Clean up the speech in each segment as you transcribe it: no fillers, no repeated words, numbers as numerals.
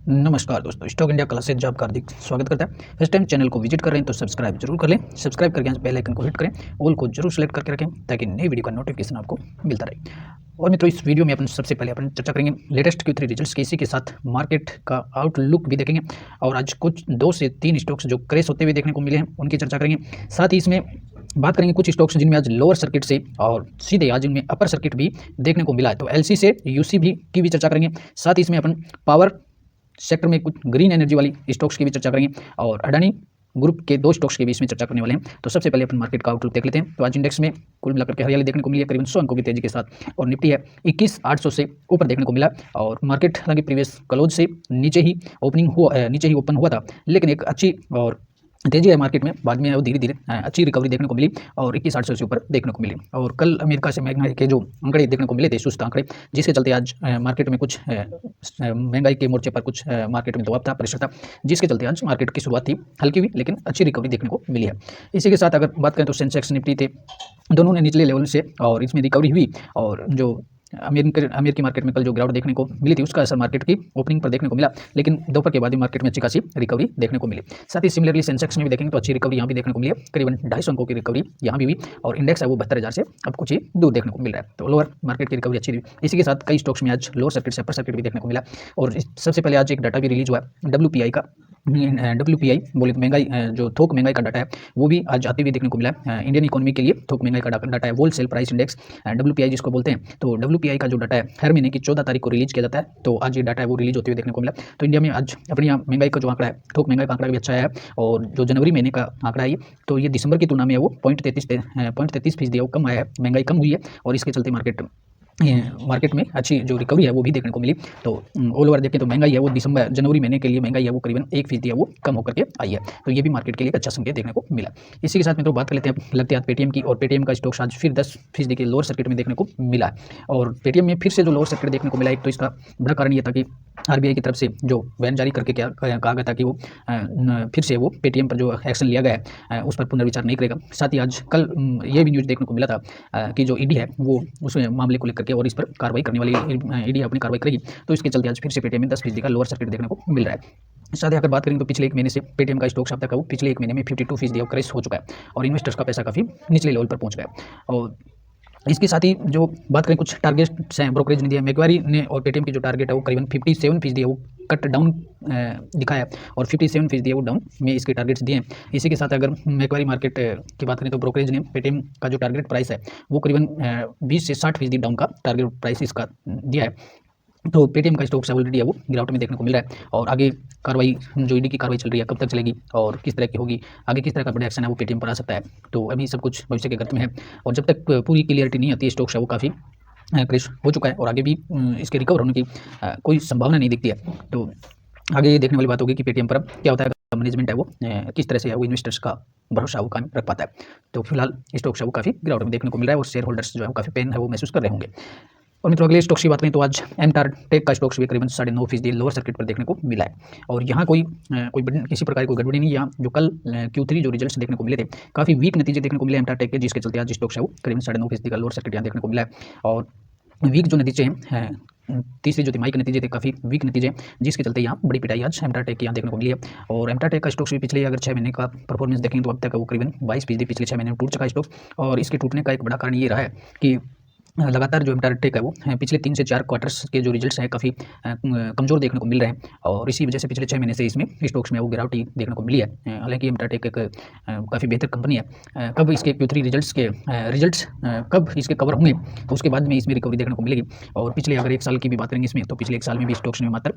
नमस्कार दोस्तों, stock India classes job का हार्दिक स्वागत करता है। फर्स्ट टाइम चैनल को विजिट कर रहे हैं तो सब्सक्राइब जरूर कर लें। सब्सक्राइब करके बेल आइकन को हिट करें, ऑल को जरूर सेलेक्ट करके रखें ताकि नई वीडियो का नोटिफिकेशन आपको मिलता रहे। और मित्रों, इस वीडियो में अपन सबसे पहले अपन चर्चा करेंगे लेटेस्ट Q3 रिजल्ट्स के, इसी के साथ मार्केट का आउटलुक भी देखेंगे और आज कुछ 2 से 3 स्टॉक्स जो क्रैश होते हुए देखने को मिले हैं उनकी चर्चा करेंगे। साथ ही इसमें बात करेंगे कुछ स्टॉक्स जिनमें आज लोअर सर्किट से और सीधे आज इनमें अपर सर्किट भी देखने को मिला है, तो LC से UC भी की भी चर्चा करेंगे। साथ ही इसमें अपन पावर सेक्टर में कुछ ग्रीन एनर्जी वाली स्टॉक्स की भी चर्चा करेंगे और अडानी ग्रुप के 2 स्टॉक्स के भी इसमें चर्चा करने वाले हैं। तो सबसे पहले अपन मार्केट का आउटलुक देख लेते हैं। तो आज इंडेक्स में कुल मिलाकर के हरियाली देखने को मिली है करीबन 100 अंकों की तेजी के साथ, और निफ्टी है 21,800 से ऊपर देखने को मिला। और मार्केट हालांकि प्रीवियस क्लोज से नीचे ही ओपन हुआ था, लेकिन एक अच्छी और तेजी है मार्केट में, बाद में वो धीरे धीरे अच्छी रिकवरी देखने को मिली और 21,800 से ऊपर देखने को मिली। और कल अमेरिका से महंगाई के जो आंकड़े देखने को मिले थे, सुस्त आंकड़े, जिसके चलते आज मार्केट में कुछ महंगाई के मोर्चे पर कुछ मार्केट में दबाव था, प्रेशर था, जिसके चलते आज मार्केट की शुरुआत थी हल्की हुई लेकिन अच्छी रिकवरी देखने को मिली है। इसी के साथ अगर बात करें तो सेंसेक्स निफ्टी थे, दोनों ने निचले लेवल से और इसमें रिकवरी हुई। और जो अमेरिकी मार्केट में कल जो गिरावट देखने को मिली थी उसका असर मार्केट की ओपनिंग पर देखने को मिला, लेकिन दोपहर के बाद ही मार्केट में अच्छी खासी रिकवरी देखने को मिली। साथ ही सिमिलरली सेंसेक्स में भी देखेंगे तो अच्छी रिकवरी यहाँ भी देखने को मिली है, करीबन 250 अंकों की रिकवरी यहाँ भी हुई। और इंडेक्स है वो 72,000 से अब कुछ ही दूर देखने को मिल रहा है, तो लोअर मार्केट की रिकवरी अच्छी रही। इसी के साथ कई स्टॉक्स में आज लोअर सर्किट से अपर सर्किट भी देखने को मिला। और सबसे पहले आज एक डाटा भी रिलीज हुआ है WPI का। WPI बोले तो महंगाई, जो थोक महंगाई का डाटा है वो भी आज आते हुए देखने को मिला है। इंडियन इकोनॉमी के लिए थोक महंगाई का डाटा है, wholesale price index WPI जिसको बोलते हैं। तो WPI का जो डाटा है हर महीने की 14 तारीख को रिलीज किया जाता है, तो आज ये डाटा है वो रिलीज होते हुए देखने को मिला। तो इंडिया में आज अपने यहाँ महंगाई का जो आंकड़ा है, थोक महंगाई का आंकड़ा भी अच्छा है। और जो जनवरी महीने का आंकड़ा है तो ये दिसंबर की तुलना में वो 0.33% है, वो कम आया है, महंगाई कम हुई है और इसके चलते मार्केट में अच्छी जो रिकवरी है वो भी देखने को मिली। तो ऑल ओवर देखें तो महंगाई है वो जनवरी महीने के लिए महंगाई है वो करीबन 1% है वो कम होकर के आई है, तो ये भी मार्केट के लिए अच्छा संकेत देखने को मिला। इसी के साथ में तो बात कर लेते हैं लगते हैं पेटीएम की, और पेटीएम का स्टॉक्स आज फिर 10% के लोअर सर्किट में देखने को मिला है। और पेटीएम में फिर से जो लोअर सर्किट देखने को मिला है, तो इसका बड़ा कारण ये था कि RBI की तरफ से जो बैन जारी करके क्या कहा गया था कि वो फिर से वो पेटीएम पर जो एक्शन लिया गया है उस पर पुनर्विचार नहीं करेगा। साथ ही आज कल ये भी न्यूज़ देखने को मिला था कि जो ईडी है वो उस मामले को लेकर के और इस पर कार्रवाई करने वाली ईडी अपनी कार्रवाई करेगी, तो इसके चलते आज फिर से पेटीएम में 10% का लोअर सर्किट देखने को मिल रहा है। साथ ही अगर बात करें तो पिछले एक महीने से पेटीएम का स्टॉक तक वो पिछले एक महीने में 52% क्रैश हो चुका है और इन्वेस्टर्स का पैसा काफ़ी निचले लेवल पर पहुंच गया। और इसके साथ ही जो बात करें कुछ टारगेट्स हैं ब्रोकरेज ने दिया, मैक्वारी ने और पेटीएम की जो टारगेट है वो करीबन 57% है वो कट डाउन दिखाया है और 57% है वो डाउन में इसके टारगेट्स दिए हैं। इसी के साथ अगर मैक्वारी मार्केट की बात करें तो ब्रोकरेज ने पेटीएम का जो टारगेट प्राइस है वो करीबन 20 से 60% डाउन का टारगेट प्राइस इसका दिया है। तो पेटीएम का स्टॉक्स ऑलरेडी है वो गिरावट में देखने को मिल रहा है। और आगे कार्रवाई, जो ईडी की कार्रवाई चल रही है, कब तक चलेगी और किस तरह की होगी, आगे किस तरह का बड़ा एक्शन है वो पेटीएम पर आ सकता है, तो अभी सब कुछ भविष्य के गर्त में है। और जब तक पूरी क्लियरिटी नहीं आती है स्टॉक्स है वो काफ़ी क्रैश हो चुका है और आगे भी इसके रिकवर होने की कोई संभावना नहीं दिखती है। तो आगे ये देखने वाली बात होगी कि पेटीएम पर अब क्या होता है, मैनेजमेंट है वो किस तरह से है वो इन्वेस्टर्स का भरोसा वो कायम रख पाता है। तो फिलहाल स्टॉक्स है वो काफ़ी गिरावट में देखने को मिल रहा है और शेयर होल्डर्स जो है वो काफ़ी पेन है वो महसूस कर रहे होंगे। और मित्रों अगले स्टॉक्स की बात करें तो आज एमटार टेक का स्टॉक्स भी करीबन 9.5% लोअर सर्किट पर देखने को मिला है। और यहाँ किसी प्रकार की कोई गड़बड़ी नहीं है। यहाँ जो कल Q3 जो रिजल्ट्स देखने को मिले थे काफ़ी वीक नतीजे देखने को मिले एमटार टेक के, जिसके चलते आज स्टॉक्स है वो करीबन 9.5% का लोअर सर्किट यहाँ देखने को मिला है। और वीक जो नतीजे हैं, तीसरी जो तिमाही के नतीजे थे काफ़ी वीक नतीजे, जिसके चलते यहाँ बड़ी पिटाई आज एमटार टेक के यहाँ देखने को मिली है। और एमटार टेक का स्टॉक्स भी पिछले अगर 6 महीने का परफॉर्मेंस देखेंगे तो अब तक वो करीबन 22% पिछले 6 महीने में टूट चुका है स्टॉक्स। और इसके टूटने का एक बड़ा कारण ये रहा है कि लगातार जो एमटार टेक है वो पिछले 3 से 4 क्वार्टर्स के जो रिजल्ट्स हैं काफ़ी कमज़ोर देखने को मिल रहे हैं और इसी वजह से पिछले 6 महीने से इसमें स्टॉक्स में वो गिरावटी देखने को मिली है। हालांकि एमटार टेक एक काफ़ी बेहतर कंपनी है। कब इसके Q3 रिजल्ट्स कब इसके कवर होंगे तो उसके बाद में इसमें रिकवरी देखने को मिलेगी। और पिछले अगर 1 साल की भी बात करेंगे इसमें, तो पिछले 1 साल में भी स्टॉक्स में मात्र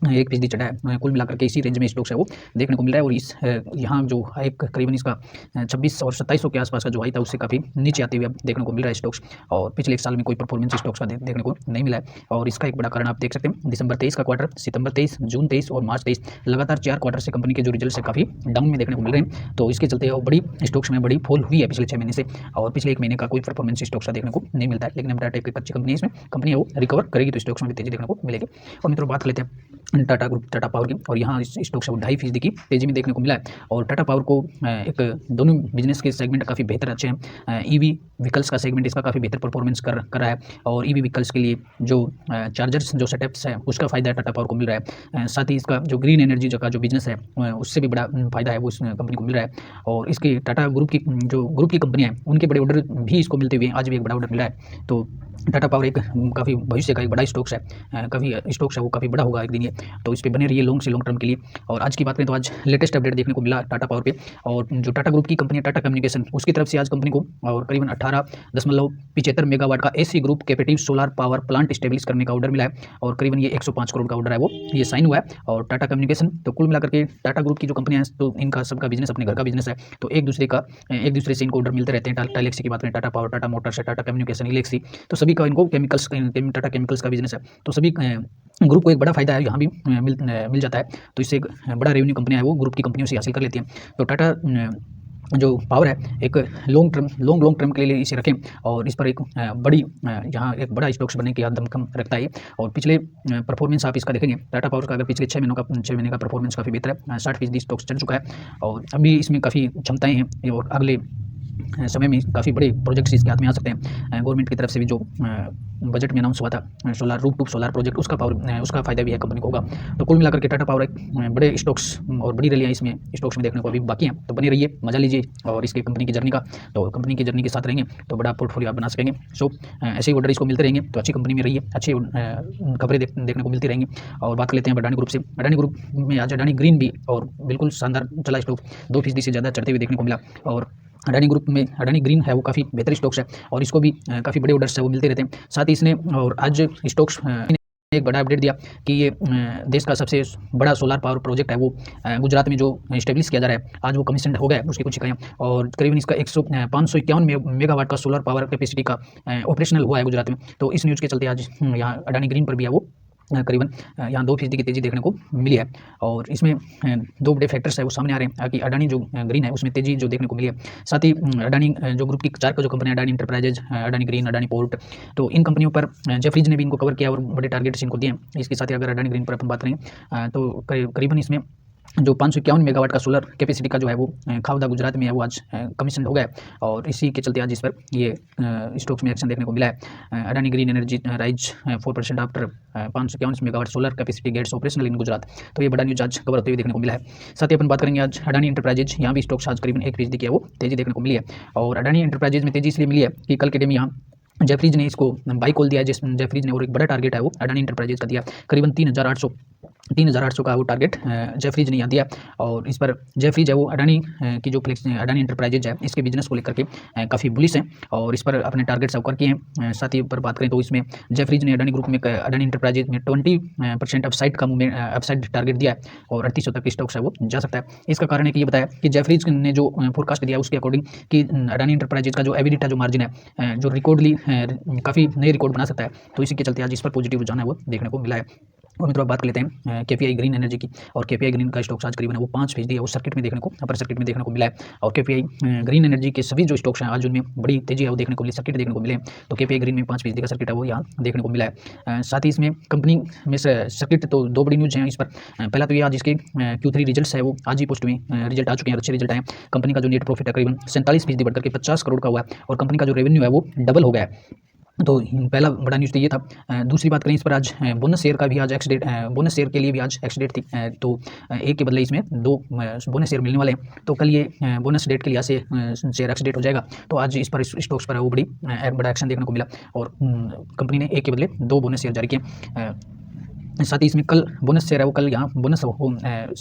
1% चढ़ा है, कुल मिलाकर के इसी रेंज में स्टॉक्स है वो देखने को मिल रहा है। और इस यहाँ जो एक करीबन इसका 26 और 2700 के आसपास का जो हाई था उससे काफ़ी नीचे आते हुए अब देखने को मिल रहा है स्टॉक्स। और पिछले 1 साल में कोई परफॉर्मेंस स्टॉक्स का देखने को नहीं मिला है। और इसका एक बड़ा कारण आप देख सकते हैं, दिसंबर 23 का क्वार्टर, सितंबर 23, जून 23 और मार्च 23 लगातार 4 क्वार्टर से कंपनी के जो रिजल्ट है काफ़ी डाउन में देखने को मिल रहे हैं। तो इसके चलते बड़ी स्टॉक्स में बड़ी फॉल हुई है पिछले 6 महीने से और पिछले 1 महीने का कोई परफॉर्मेंस स्टॉक्स का देखने को नहीं मिलता है। लेकिन एमटार टेक एक अच्छी कंपनी है, इसमें कंपनी है वो रिकवर करेगी तो स्टॉक्स में भी तेजी देखने को मिलेगी। और मित्रों बात कर लेते हैं टाटा ग्रुप, टाटा पावर की, और यहाँ इस स्टॉक से वो 2.5% की तेजी में देखने को मिला है। और टाटा पावर को एक दोनों बिजनेस के सेगमेंट काफ़ी बेहतर अच्छे हैं। ईवी व्हीकल्स का सेगमेंट इसका काफ़ी बेहतर परफॉर्मेंस कर रहा है, और ईवी व्हीकल्स के लिए जो चार्जर्स जो सेटअप्स है उसका फ़ायदा टाटा पावर को मिल रहा है। साथ ही इसका जो ग्रीन एनर्जी का जो बिजनेस है उससे भी बड़ा फ़ायदा है वो इस कंपनी को मिल रहा है। और इसकी टाटा ग्रुप की जो ग्रुप की कंपनियाँ हैं उनके बड़े ऑर्डर भी इसको मिलते हुए आज भी एक बड़ा ऑर्डर मिला है। तो टाटा पावर एक काफ़ी भविष्य का एक बड़ा स्टॉक्स है, काफ़ी स्टॉक्स है वो काफ़ी बड़ा होगा एक दिन ये, तो इस पे बने रहिए लॉन्ग से लॉन्ग टर्म के लिए। और आज की बात करें तो आज लेटेस्ट अपडेट देखने को मिला टाटा पावर पे, और जो टाटा ग्रुप की कंपनी है टाटा कम्युनिकेशन उसकी तरफ से आज कंपनी को और करीबन 18.75 मेगावाट का AC group captive solar power plant establish करने का ऑर्डर मिला है, और करीबन ये 105 करोड़ का ऑर्डर है वो ये साइन हुआ है। और टाटा कम्युनिकेशन तो कुल मिलाकर के टाटा ग्रुप की जो कंपनियां हैं तो इनका सबका बिजनेस अपने घर का बिजनेस है, तो एक दूसरे से इनको ऑर्डर मिलते रहते हैं। टाटा एलेक्सी की बात करें, टाटा पावर, टाटा मोटर्स है, टाटा कम्युनिकेशन, इलेक्सी, तो सभी का इनको टाटा केमिकल्स का बिजनेस है, तो सभी ग्रुप को एक बड़ा फायदा है यहाँ भी मिल जाता है। तो इससे एक बड़ा रेवेन्यू कंपनियां है वो ग्रुप की कंपनियों से हासिल कर लेती हैं। तो टाटा जो पावर है एक लॉन्ग टर्म के लिए इसे रखें, और इस पर एक बड़ी यहाँ एक बड़ा स्टॉक्स बनने की दमखम रखता है। और पिछले परफॉर्मेंस आप इसका देखेंगे टाटा पावर का, अगर पिछले 6 महीने का परफॉर्मेंस काफ़ी बेहतर है, 60% स्टॉक्स चढ़ चुका है, और अभी इसमें काफ़ी क्षमताएँ हैं और अगले समय में काफ़ी बड़े प्रोजेक्ट्स इसके हाथ में आ सकते हैं। गवर्नमेंट की तरफ से भी जो बजट में अनाउंस हुआ था सोलर रूफटॉप सोलर प्रोजेक्ट उसका फायदा भी है कंपनी को होगा। तो कुल मिलाकर के टाटा पावर एक बड़े स्टॉक्स और बड़ी रैलियाँ इसमें स्टॉक्स में देखने को अभी बाकी हैं, तो बने रहिए, मजा लीजिए और इसके कंपनी की जर्नी का, तो कंपनी की जर्नी के साथ रहेंगे तो बड़ा पोर्टफोलियो आप बना सकेंगे। सो ऐसे ही ऑर्डर इसको मिलते रहेंगे, तो अच्छी कंपनी में रहिए, अच्छी खबरें देखने को मिलती रहेंगी। और बात कर लेते हैं अडानी ग्रुप से। अडानी ग्रुप में आज अडानी ग्रीन भी और बिल्कुल शानदार चला स्टॉक, 2% से ज़्यादा चढ़ते हुए देखने को मिला। और अडानी ग्रुप में अडानी ग्रीन है वो काफ़ी बेहतर स्टॉक्स है, और इसको भी काफ़ी बड़े ऑर्डर्स है वो मिलते रहते हैं। साथ ही इसने और आज स्टॉक्स एक बड़ा अपडेट दिया कि ये देश का सबसे बड़ा सोलर पावर प्रोजेक्ट है वो गुजरात में जो इस्टेब्लिश किया जा रहा है, आज वो कमीशन हो गया है उसकी कुछ इकाइयाँ, और करीबन इसका 551 मेगावाट का सोलर पावर कैपेसिटी का ऑपरेशनल हुआ है गुजरात में। तो इस न्यूज़ के चलते आज यहाँ अडानी ग्रीन पर भी है वो करीबन यहाँ 2% की तेज़ी देखने को मिली है। और इसमें 2 बड़े फैक्टर्स है वो सामने आ रहे हैं कि अडानी जो ग्रीन है उसमें तेज़ी जो देखने को मिली है। साथ ही अडानी जो ग्रुप की 4 का जो company Adani enterprises, Adani green, Adani port, तो इन कंपनियों पर जेफरीज ने भी इनको कवर किया और बड़े टारगेट्स इनको दिए हैं। इसके साथ ही अगर अडानी ग्रीन पर अपन बात करें तो करीबन इसमें जो 551 मेगावाट का सोलर कैपेसिटी का जो है वो खावदा गुजरात में है वो आज कमीशन हो गया है, और इसी के चलते आज इस पर ये स्टॉक्स में एक्शन देखने को मिला है। Adani green energy rise 4% after 551 megawatt solar capacity gets operational in Gujarat, तो ये बड़ा न्यूज आज कवर होते हुए देखने को मिला है। साथ ही अपन बात करेंगे आज अडानी इंटरप्राइजेज, यहाँ भी स्टॉक्स आज करीबन 1% की है वो तेजी देखने को मिली है। और अडानी इंटरप्राइजेज में तेजी इसलिए मिली है कि कल के डेम यहाँ जेफरीज ने इसको बाई कॉल दिया है, जिस जेफरीज ने और एक बड़ा टारगेट है वो अडानी इंटरप्राइजेज का दिया, करीबन 3,800 का वो टारगेट जेफरीज ने यहाँ दिया। और इस पर जेफरीज है वो अडानी की जो अडानी इंटरप्राइजेज है इसके बिजनेस को लेकर के काफ़ी बुलिश हैं, और इस पर अपने टारगेट्स कवर किए हैं। साथ ही पर बात करें तो इसमें जेफरीज ने अडानी ग्रुप में अडानी इंटरप्राइजेज में 20% अपसाइड टारगेट दिया है, और 3800 तक की स्टॉक्स है वो जा सकता है। इसका कारण है कि ये बताया कि जेफरीज ने जो फोरकास्ट दिया उसके अकॉर्डिंग कि अडानी इंटरप्राइजेज का जो एबिडिटा जो मार्जिन है जो रिकॉर्डली काफ़ी नए रिकॉर्ड बना सकता है, तो इसी के चलते आज इस पर पॉजिटिव रुझान है वो देखने को मिला है। और मित्रों बात कर लेते हैं केपीआई ग्रीन एनर्जी की, और केपीआई ग्रीन का स्टॉक्स आज करीबन वो 5% है वो सर्किट में देखने को अपर सर्किट में देखने को मिला है। और केपीआई ग्रीन एनर्जी के सभी जो स्टॉक्स हैं आज उनमें बड़ी तेजी है वो देखने को मिली, सर्किट देखने को मिले। तो केपीआई ग्रीन में 5% का सर्किट है वो यहाँ देखने को मिला है। साथ ही इसमें कंपनी में सर्किट तो 2 बड़ी न्यूज़ हैं इस पर। पहला तो ये आज इसके Q3 रिजल्ट्स है वो आज ही पोस्ट हुए, रिजल्ट आ चुके हैं, अच्छे रिजल्ट आए। कंपनी का जो नेट प्रॉफिट है करीबन 47% बढ़कर के 50 करोड़ का हुआ है, और कंपनी का जो रेवेन्यू है वो डबल हो गया है। तो पहला बड़ा न्यूज़ तो ये था। दूसरी बात करें इस पर आज बोनस शेयर का भी आज एक्स डेट, बोनस शेयर के लिए भी आज एक्स डेट थी, तो एक के बदले इसमें 2 बोनस शेयर मिलने वाले हैं। तो कल ये बोनस डेट के लिए से शेयर एक्स डेट हो जाएगा, तो आज इस पर स्टॉक्स पर वो बड़ा एक्शन देखने को मिला, और कंपनी ने एक के बदले 2 बोनस शेयर जारी किए। साथ ही इसमें कल बोनस शेयर है वो कल यहाँ बोनस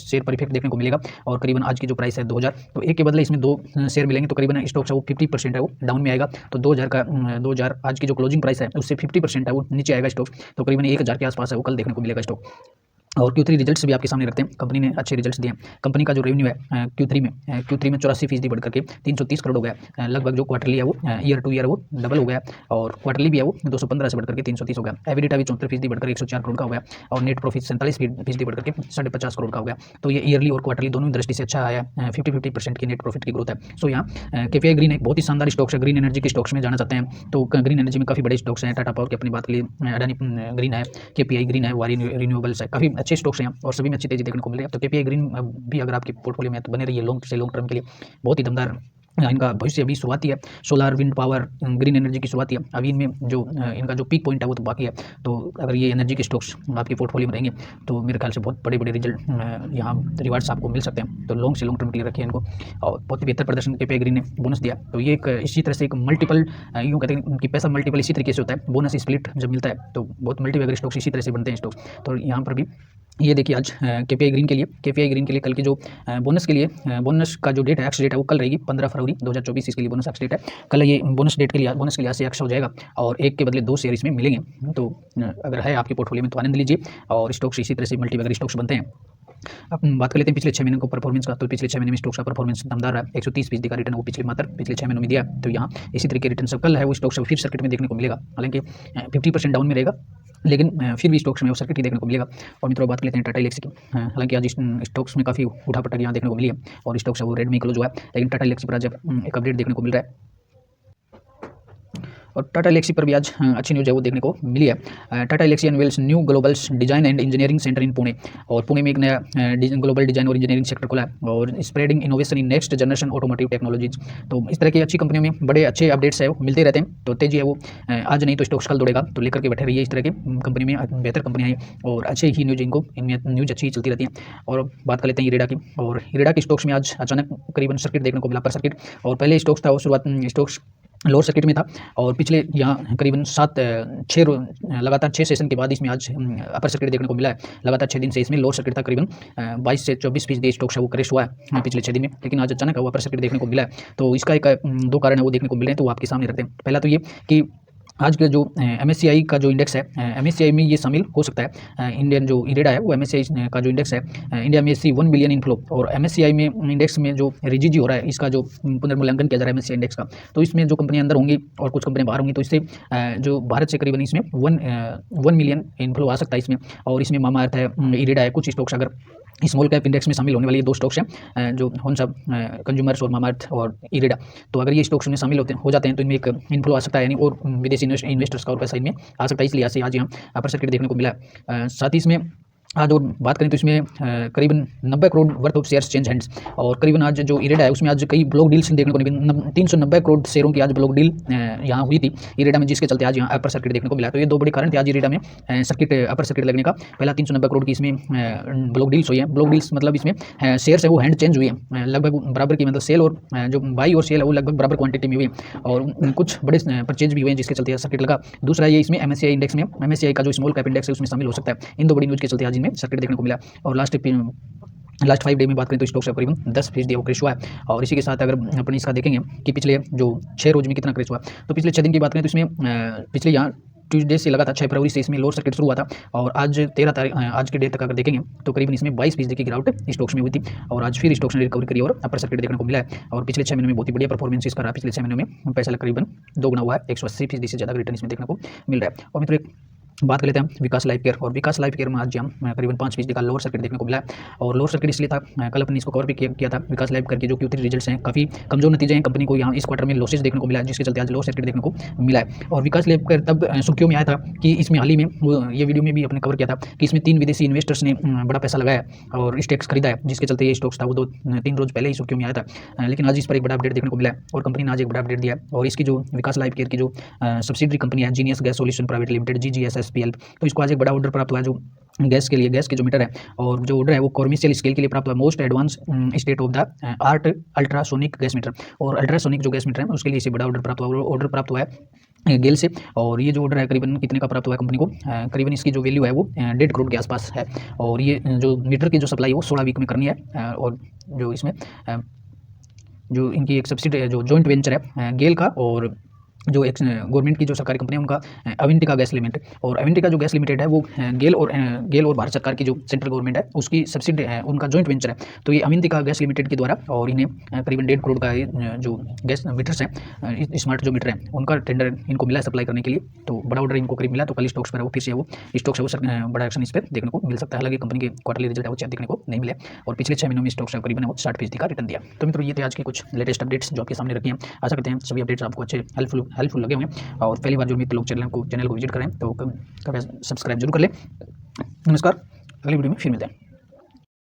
शेयर पर इफेक्ट देखने को मिलेगा, और करीबन आज की जो प्राइस है 2000, तो एक के बदले इसमें 2 शेयर मिलेंगे, तो करीबन स्टॉक्स है वो 50% है वो डाउन में आएगा। तो 2000 आज की जो क्लोजिंग प्राइस है उससे 50% है वो नीचे आएगा स्टॉक, तो करीबन 1000 के आसपास है वो कल देखने को मिलेगा स्टॉक। और Q3 रिजल्ट्स भी आपके सामने रखते हैं, कंपनी ने अच्छे रिजल्ट्स दिए हैं। कंपनी का जो रेवेन्यू है Q3 में 84% बढ़ करके 330 करोड़ हो गया, लगभग जो क्वार्टरली है वो ईयर टू ईयर वो डबल हो गया, और क्वार्टरली भी है वो 215 से बढ़कर के 330 हो गया। एबिडिटा भी 74% बढ़कर 104 करोड़ का हो गया, और नेट प्रॉफिट 47% बढ़कर के 50.5 करोड़ का हो गया। तो ये ईयरली और क्वार्टरली दोनों दृष्टि से अच्छा आया, 50% की नेट प्रॉफिट की ग्रोथ है। सो यहाँ केपीआई ग्रीन एक बहुत ही शानदार स्टॉक्स है, ग्रीन एनर्जी के स्टॉक्स में जाना चाहते हैं तो ग्रीन एनर्जी में काफ़ी बड़े स्टॉक्स हैं। टाटा पावर की अपनी बात के लिए अडानी ग्रीन है, केपीआई ग्रीन है, वारी रिन्यूएबल्स है, काफ़ी अच्छे स्टॉक्स हैं और सभी में अच्छी तेजी देखने को मिल रही है। तो केपीआई ग्रीन भी अगर आपके पोर्टफोलियो में तो बने रही है लॉन्ग से लॉन्ग टर्म के लिए, बहुत ही दमदार इनका भविष्य अभी शुरुआती है। Solar, wind power, green energy की शुरुआती है। अभी इनमें जो इनका जो पीक पॉइंट है वो तो बाकी है। तो अगर ये एनर्जी के स्टॉक्स आपके पोर्टफोलियो में रहेंगे तो मेरे ख्याल से बहुत बड़े बड़े रिजल्ट यहाँ रिवार्ड्स आपको मिल सकते हैं। तो लॉन्ग से लॉन्ग टर्म के लिए रखिए इनको, और बहुत ही बेहतर प्रदर्शन केपीआई ग्रीन ने बोनस दिया। तो ये एक इसी तरह से एक मल्टीपल, यूँ कहते हैं कि पैसा मल्टीपल इसी तरीके से होता है। बोनस स्प्लिट जब मिलता है तो बहुत मल्टीपल स्टॉक्स इसी तरह से बनते हैं स्टॉक्स। तो यहाँ पर भी ये देखिए आज केपीआई ग्रीन के लिए कल की जो बोनस के लिए बोनस का जो डेट है, एक्स डेट है, वो कल रहेगी 15 फरवरी 2024। इसके लिए बोनस एक्स डेट है कल। ये बोनस के लिए आज से एक्स हो जाएगा और एक के बदले 2 शेयर इसमें मिलेंगे। तो अगर है आपके पोर्टफोलियो में तो आनंद लीजिए, और स्टॉक्स इसी तरह से मल्टीबैगर स्टॉक्स बनते हैं। अब बात कर लेते हैं पिछले 6 महीने को परफॉर्मेंस का। तो पिछले 6 महीने में स्टॉक्स का परफॉर्मेंस दमदार रहा है। 130% का रिटर्न वो पिछले 6 महीनों में दिया। तो यहाँ इसी तरीके रिटर्न सब कल है वो स्टॉक्स फिर सर्किट में देखने को मिलेगा। हालांकि 50% डाउन में रहेगा, लेकिन फिर भी स्टॉक्स में वो सर्किट ही देखने को मिलेगा। और मित्रों बात कर लेते हैं टाटा एल्क्सी की। हालांकि आज स्टॉक्स में काफ़ी उठापटक यहाँ देखने को मिली है और स्टॉक्स वो रेड में क्लोज हुआ है, लेकिन टाटा एल्क्सी पर आज एक अपडेट देखने को मिल रहा है। और टाटा एल्क्सी पर भी आज अच्छी न्यूज़ है वो देखने को मिली है। Tata Elxsi unveils new globals design and engineering centre in Pune. और पुणे में एक नया ग्लोबल डिजाइन और इंजीनियरिंग सेक्टर खुला है, और spreading innovation in next generation automotive technologies. तो इस तरह की अच्छी कंपनियों में बड़े अच्छे अपडेट्स है वो मिलते रहते हैं। तो तेजी है वो आज नहीं तो स्टॉक्स कल दौड़ेगा, तो लेकर के बैठे रहिए। इस तरह की कंपनी में बेहतर कंपनियाँ हैं और अच्छे ही न्यूज़ इनमें न्यूज़ अच्छी ही चलती रहती हैं। और बात कर लेते हैं इरेडा की। और इरेडा की स्टॉक्स में आज अचानक करीबन सर्किट देखने को मिला, अपर सर्किट। और पहले स्टॉक्स था वो शुरुआत स्टॉक्स लोअर सर्किट में था, और पिछले यहाँ करीबन लगातार 6 सेशन के बाद इसमें आज अपर सर्किट देखने को मिला है। लगातार 6 दिन से इसमें लोअर सर्किट था, करीबन 22 से 24% स्टॉक्स है वो क्रैश हुआ है पिछले 6 दिन में, लेकिन आज अचानक वो अपर सर्किट देखने को मिला है। तो इसका एक 2 कारण है वो देखने को मिल रहे हैं, तो वो आपके सामने रखते हैं। पहला तो ये कि आज के जो MSCI का जो इंडेक्स है, MSCI में ये शामिल हो सकता है। इंडियन जो इरेडा है वो MSCI का जो इंडेक्स है, इंडिया में 1 बिलियन इनफ्लो। और MSCI में इंडेक्स में जो रिजीजी हो रहा है, इसका जो पुनर्मूल्यांकन किया जा रहा है MSCI इंडेक्स का, तो इसमें जो कंपनियां अंदर होंगी और कुछ कंपनियां बाहर होंगी, तो इससे जो भारत से करीबन इसमें 1 मिलियन इनफ्लो आ सकता है इसमें। और इसमें मामा अर्थ है, इरेडा है, कुछ स्टॉक्स अगर स्मॉल कैप इंडेक्स में शामिल होने वाली ये 2 स्टॉक्स हैं, जो कौन सा कंज्यूमर्स और मामा अर्थ और इरेडा। तो अगर ये स्टॉक्स में शामिल हो जाते हैं तो इनमें एक इनफ्लो आ सकता है, यानी और विदेशी इन्वेस्टर्स का और पैसा इनमें आ सकता है। इसलिए आज यहाँ अपर सर्किट देखने को मिला है। साथ ही इसमें आज और बात करें तो इसमें करीबन 90 crore worth of shares change hands. और करीबन आज जो इरेडा है उसमें आज कई ब्लॉक डील्स देखने को मिली। 390 करोड़ शेयरों की आज ब्लॉक डील यहाँ हुई थी इरेडा में, जिसके चलते आज यहाँ अपर सर्किट देखने को मिला। तो ये 2 बड़े कारण थे आज इरेडा में अपर सर्किट लगने का। पहला 390 करोड़ की इसमें ब्लॉक डील्स हुई है। ब्लॉक डील्स मतलब इसमें शेयर्स है वो हैंड चेंज हुई है लगभग बराबर की, मतलब सेल और जो बाई और सेल है वो लगभग बराबर क्वांटिटी में हुई है, और कुछ बड़े परचेज भी हुए हैं जिसके चलते सर्किट लगा। दूसरा ये इसमें MSCI इंडेक्स में MSCI का जो स्मॉल कैप इंडेक्स है उसमें शामिल हो सकता है। इन 2 बड़ी न्यूज़ के चलते आज इनमें सर्किट देखने को मिला। और लास्ट 5 डे में बात करें तो स्टॉक्स करीबन 10% वो क्रैश हुआ है। और इसी के साथ अगर अपन इसका देखेंगे कि पिछले जो 6 रोज में कितना क्रैश हुआ, तो पिछले 6 दिन की बात करें तो इसमें पिछले यहाँ ट्यूसडे से लगातार 6 फरवरी से इसमें लोअर सर्किट शुरू हुआ था, और आज 13 तारीख आज के डेट तक अगर देखेंगे तो करीबन इसमें 22% की गिरावट स्टॉक्स में हुई थी। और आज फिर स्टॉक्स ने रिकवरी करी और अपर सर्किट देखने को मिला है। और पिछले 6 महीनों में बहुत ही बढ़िया परफॉर्मेंस इसका रहा। पिछले 6 महीनों में पैसा करीबन 2 गुना हुआ है, 180% से ज़्यादा रिटर्न इसमें देखने को मिल रहा है। और मित्रों बात कर लेते हैं विकास लाइफ केयर। और विकास लाइफ केयर में आज हम करीबन 5% का लोअर सर्किट देखने को मिला है। और लोअर सर्किट इसलिए था, कल अपने इसको कवर भी किया था। विकास लाइफ केयर के जो Q3 रिजल्ट्स हैं काफ़ी कमजोर नतीजे हैं, कंपनी को यहाँ इस क्वार्टर में लॉसेज देखने को मिला है, जिसके चलते आज लोअर सर्किट देखने को मिला है। और विकास लाइफ केयर तब सुर्खियों में आया था कि इसमें हाल ही में ये वीडियो में भी अपने कवर किया था कि इसमें 3 विदेशी इन्वेस्टर्स ने बड़ा पैसा लगाया और स्टेक्स खरीदा है, जिसके चलते ये स्टॉक्स था वो 2-3 रोज पहले ही सुर्खियों में आया था। लेकिन आज इस पर एक बड़ा अपडेट देखने को मिला है और कंपनी ने आज एक बड़ा अपडेट दिया है। और इसकी जो विकास लाइफ केयर की जो सब्सिडरी कंपनी है genius gas solution private limited GGSSPL, तो इसको आज एक बड़ा ऑर्डर प्राप्त हुआ है जो गैस के लिए, गैस के जो मीटर है, और जो ऑर्डर है वो कॉमर्शियल स्केल के लिए प्राप्त हुआ, most advanced state of the art ultrasonic gas meter. और अल्ट्रासोनिक जो गैस मीटर है उसके लिए इसे बड़ा ऑर्डर प्राप्त हुआ। ऑर्डर प्राप्त हुआ है गेल से। और ये जो ऑर्डर है करीबन कितने का प्राप्त हुआ है कंपनी को, करीबन इसकी जो वैल्यू है वो 1.5 करोड़ के आसपास है। और ये जो मीटर की जो सप्लाई है वो 16 वीक में करनी है। और जो इसमें जो इनकी एक सब्सिडी है, जो जॉइंट वेंचर है गेल का और जो एक गवर्नमेंट की जो सरकारी कंपनी है उनका अविंटिका गैस लिमिटेड। और अविंटिका जो गैस लिमिटेड है वो गेल और भारत सरकार की जो सेंट्रल गवर्नमेंट है उसकी सब्सिडी है, उनका जॉइंट वेंचर है। तो ये अविंटिका गैस लिमिटेड के द्वारा, और इन्हें करीबन 1.5 करोड़ का जो गैस मीटर्स हैं, स्मार्ट जो मीटर है उनका टेंडर इनको मिला है सप्लाई करने के लिए। तो बड़ा ऑर्डर इनको करीब मिला। तो कल स्टॉक्स पर वो फिर से वो स्टॉक्स है वो बड़ा एक्शन इस पर देखने को मिल सकता है। हालांकि कंपनी के क्वार्टरली रिजल्ट है वो देखने को नहीं मिले, और पिछले 6 महीनों में स्टॉक्स है करीबन 60% का रिटर्न दिया। तो मित्रों ये थे आज के कुछ लेटेस्ट अपडेट्स जो आपके सामने रखी हैं। आशा करते हैं सभी अपडेट्स आपको अच्छे हेल्पफुल लगे होंगे। और पहली बार जो मित्र लोग चैनल को विजिट करें तो कृपया सब्सक्राइब जरूर कर लें। नमस्कार। अगली वीडियो में फिर मिलते हैं।